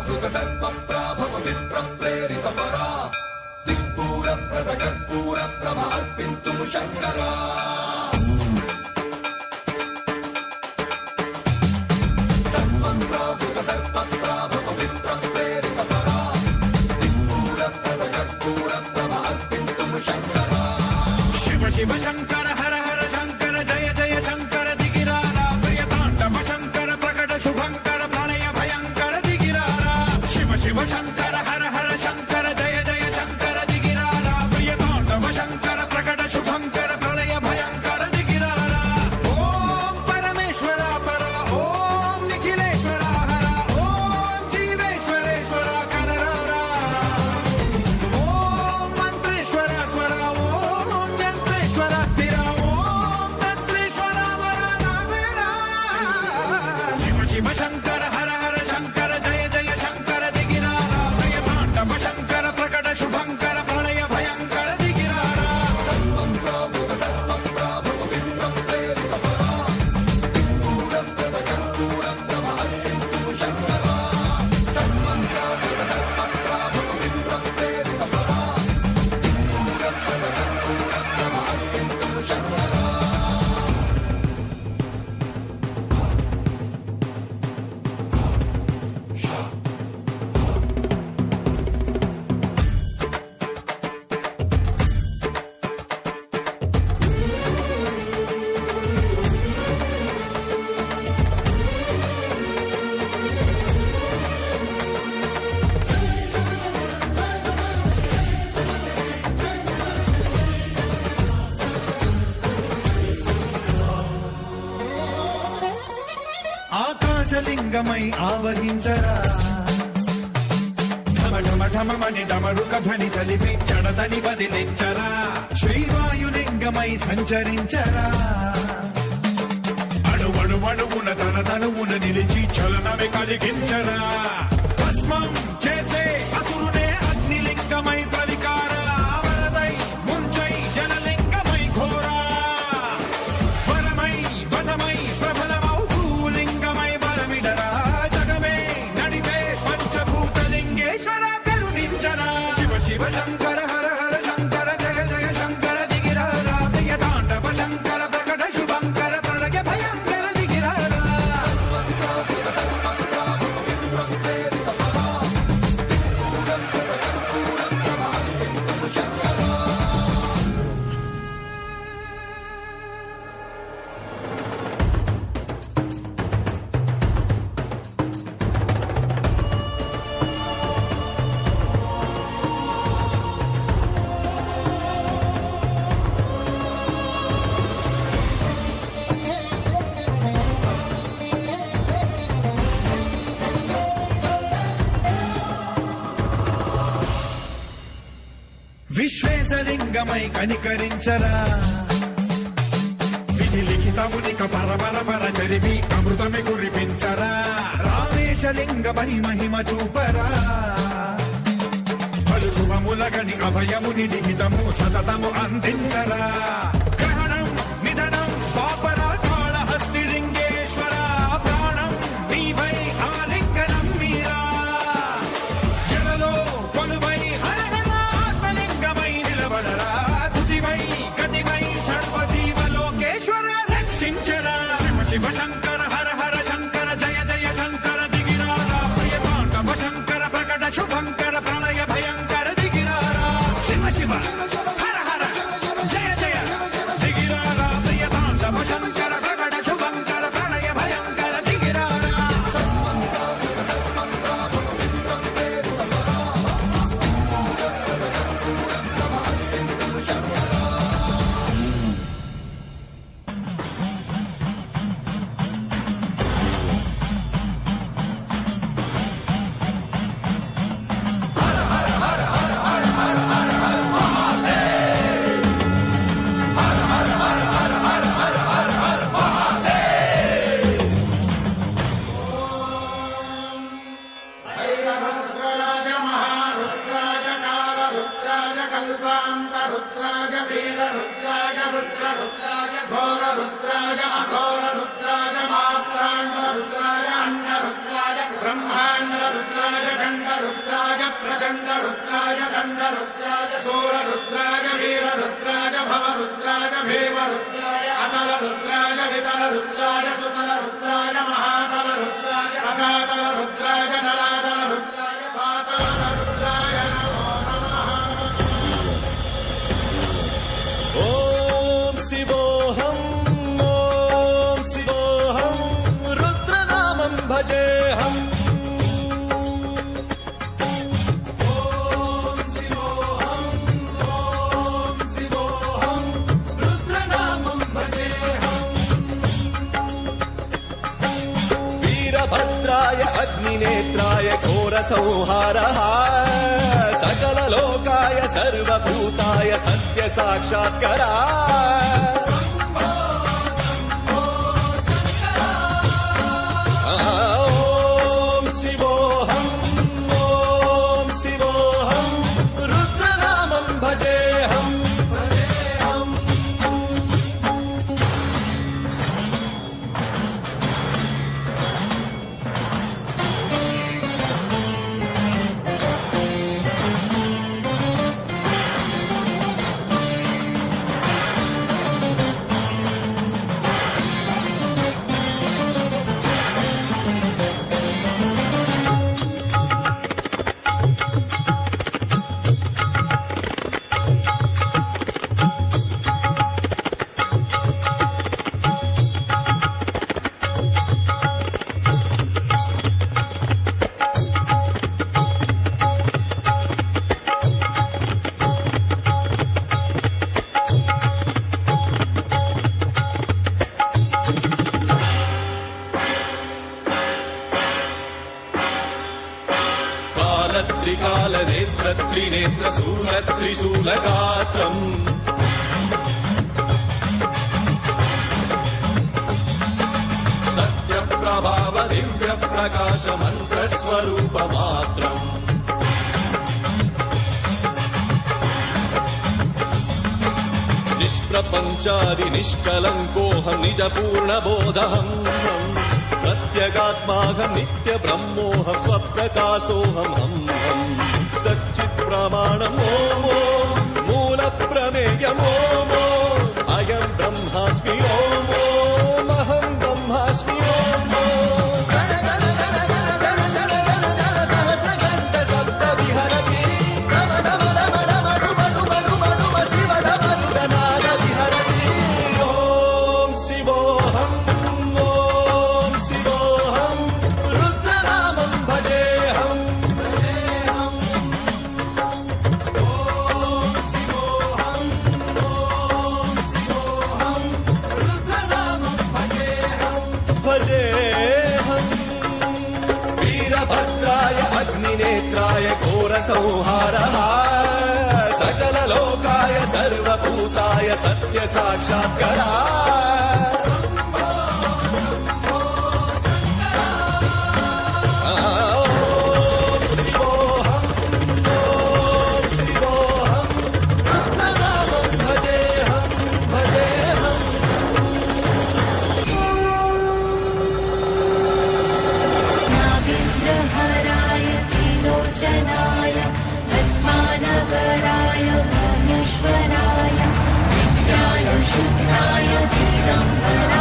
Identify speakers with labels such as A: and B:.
A: దర్పప్రాభవ విప్రప్రేరిత పరా దిక్పూర ప్రద కర్పూర ప్రభ అర్పింతుము శంకరా
B: శివ శంకర హర హర శంకర జయ జయ శంకర దిగిరారా ప్రియతాండవ శంకర ప్రకట శుభంకర ప్రళయ భయంకర దిగిరారా శివ శివ శంకర హర హర శంకర జయ జయ శంకర దిగిరారా ప్రియతాండవ శంకర ప్రకట శుభంకర ప్రళయ భయంకర దిగిరారా ఓం పరమేశ్వర పర ఓం నిఖిలేశ్వర హర ఓం జీవేశ్వరేశ్వర కరరారా ఓం మంత్రేశ్వర స్వర ఓం యంత్రేశ్వర స్థిర ఓం తంత్రేశ్వర వర నామేరా శివ శివ శంకర హర హర శంకర జయ జయ శంకర దిగిరారా ప్రియతాండవ శంకర ప్రకట శుభంకర ప్రళయ భయంకర దిగిరారా ఆకాశలింగమై ఆవహించరా ఢమ ఢమ ఢమమని డమరుక ధ్వని చలిపి జడదని వదిలించరా శ్రీవాయులింగమై సంచరించరా అణువణువున తన తనువున నిలిచి చలనమే కలిగించరా భస్మం చేసే అసురునే అగ్నిలింగమై ప్రవికారా వరదై ముంచై జలలింగమై ఘోరా వరమై వదమై ప్రబలమౌ భూలింగమై బలమిడరా జగమే నడిపే పంచభూతలింగేశ్వర కరుణించరా శివ శివ శంకర హర హర శంకర జయ జయ శంకర దిగిరారా ప్రియతాండవ శంకర ప్రకట శుభంకర ప్రళయ భయంకర దిగిరారా విశ్వేశలింగమై కనికరించరా విధి లిఖితమునిక పరపర పర చరివి అమృతమే కురిపించరా రామేశలింగమై మహిమ చూపరా పలు శుభములగని అభయముని లిఖితము సతతము అందించరా గ్రహణం నిధనం పాపర కాళహస్తి లింగేశ్వర ప్రాణం నీవై ఆలింగనం మీరా జలలో కొలువై హర హర ఆత్మలింగమై నిలబడరా తుదివై గతివై సర్వజీవలోకేశ్వర రక్షించరా శివ శివ శంకర హర హర శంకర జయ జయ శంకర దిగిరారా ప్రియతాండవ శంకర ప్రకట శుభంకర ప్రళయ భయంకర దిగిరారా శివ శివ హర హర జయ జయ దిగిరారా ప్రియతాండవ శంకర ప్రకట శుభంకర ప్రళయ భయంకర దిగిరారా
C: रुद्राय वीर रुद्राय रुद्र रुद्राय घोर रुद्राय अघोर रुद्राय मात्रांड रुद्राय अंड रुद्राय ब्रह्मांड रुद्राय रुद्राय प्रचण्ड रुद्राय दण्ड रुद्राय शूर रुद्राय वीर रुद्राय भव रुद्राय भीम रुद्राय अतल रुद्राय वितल रुद्राय सुतल रुद्राय महातल रुद्राय रसातल रुद्राय जलातल रुद्राय पातल रुद्राय नमो नमः।
D: ॐ शिवोऽहम् रुद्रनामं भजेऽहम्। वीरभद्राय अग्निनेत्राय घोरसंहारः सकललोकाय सर्वभूताय सत्यसाक्षात्करा। ॐ शिवोऽहम् रुद्रनामं भजेऽहम्। त्रिशूलगात्रम् सत्यप्रभाव दिव्यप्रकाश मन्त्रस्वरूपमात्रम् निष्प्रपञ्चादि निष्कलङ्कोऽहम् निजपूर्णबोधहम् प्रत्यगात्माहम् नित्यब्रह्मोऽहम् स्वप्रकाशोऽहम् सच्चित् प्रमाणम् ॐ मूलप्रमेयम् ॐ अयम् ब्रह्मास्मि ॐ अहम् ब्रह्मास्मि अग्निनेत्राय घोरसंहारः सकललोकाय सर्वभूताय सत्यसाक्षात्करा।
E: लोचनाय भस्मानगराय महेश्वराय नित्याय शुद्धाय दिगम्बराय